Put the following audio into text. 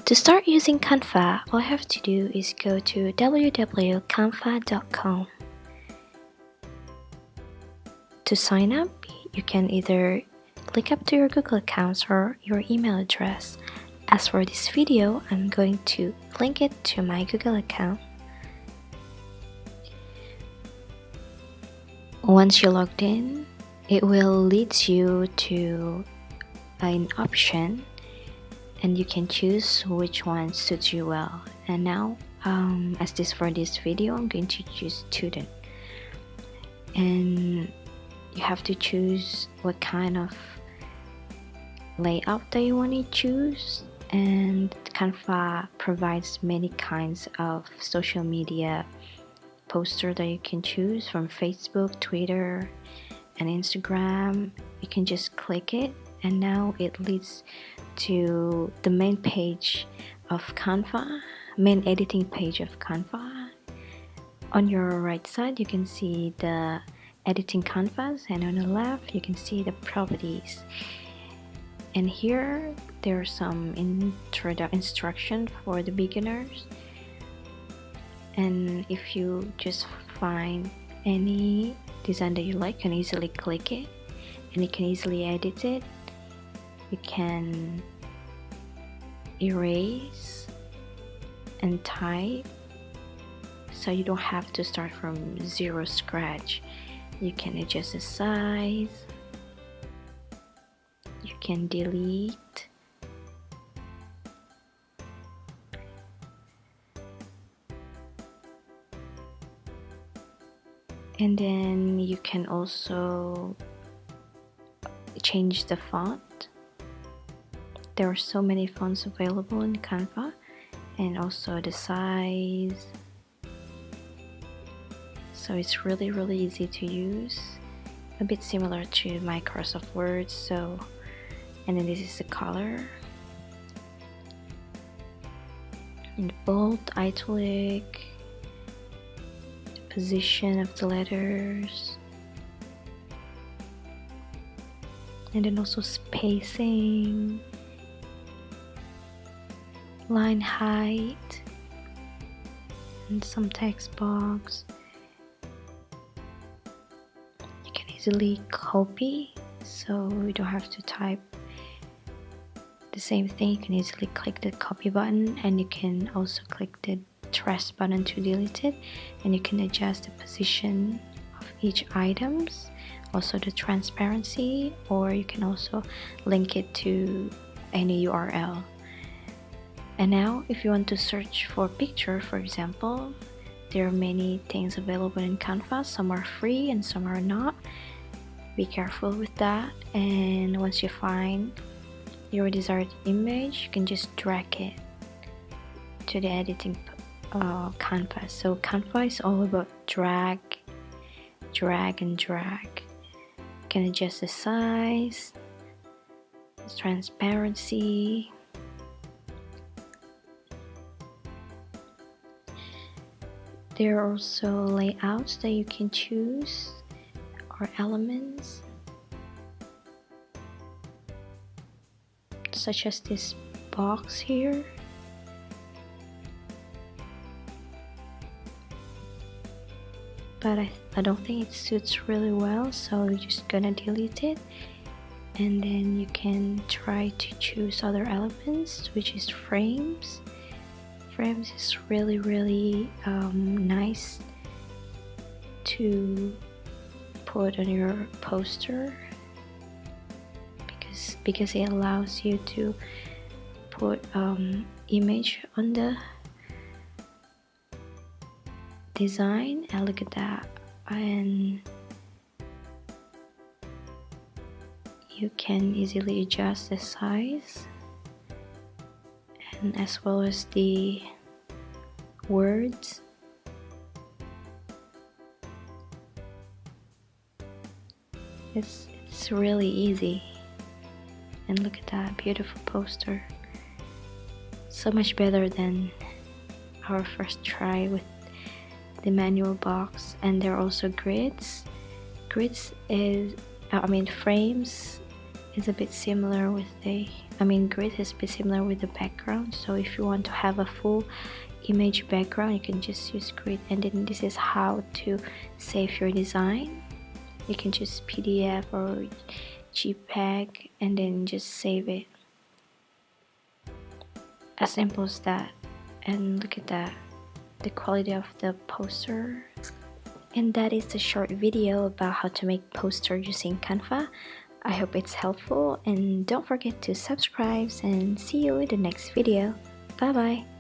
To start using Canva, all you have to do is go to www.canva.com. To sign up, you can either link up to your Google accounts or your email address. As for this video, I'm going to link it to my Google account. Once you're logged in, it will lead you to an option and you can choose which one suits you well. And now, for this video, I'm going to choose student. And you have to choose what kind of layout that you want to choose. And Canva provides many kinds of social media poster that you can choose from Facebook, Twitter, and Instagram. You can just click it and now it leads to the main page of Canva, main editing page of Canva. On your right side you can see the editing canvas, and on the left you can see the properties. And here there are some instruction for the beginners. And if you just find any design that you like, you can easily click it and you can easily edit it. You can erase and type, so you don't have to start from zero scratch. You can adjust the size, you can delete, and then you can also change the font. There are so many fonts available in Canva, and also the size. So it's really easy to use, a bit similar to Microsoft Word. And then this is the color, and bold, italic, the position of the letters, and then also spacing, line height, and some text box. You can easily copy, so you don't have to type the same thing. You can easily click the copy button, and you can also click the trash button to delete it, and you can adjust the position of each items, also the transparency, or you can also link it to any URL. And now if you want to search for a picture, for example, there are many things available in Canva. Some are free and some are not. Be careful with that. And once you find your desired image, you can just drag it to the editing Canva. So Canva is all about drag and drag. You can adjust the size, the transparency. There are also layouts that you can choose, or elements, such as this box here. But I don't think it suits really well, so we're just gonna delete it. And then you can try to choose other elements, which is frames. Frames is really nice to put on your poster, because it allows you to put image on the design. And look at that, and you can easily adjust the size, and as well as the words. It's really easy. And look at that beautiful poster, so much better than our first try with the manual box. And there are also grids. Frames is a bit similar with the grid is similar with the background. So if you want to have a full image background, you can just use grid. And then this is how to save your design. You can just PDF or JPEG and then just save it. As simple as that. And look at that, the quality of the poster. And that is the short video about how to make poster using Canva. I hope it's helpful, and don't forget to subscribe, and see you in the next video. Bye bye.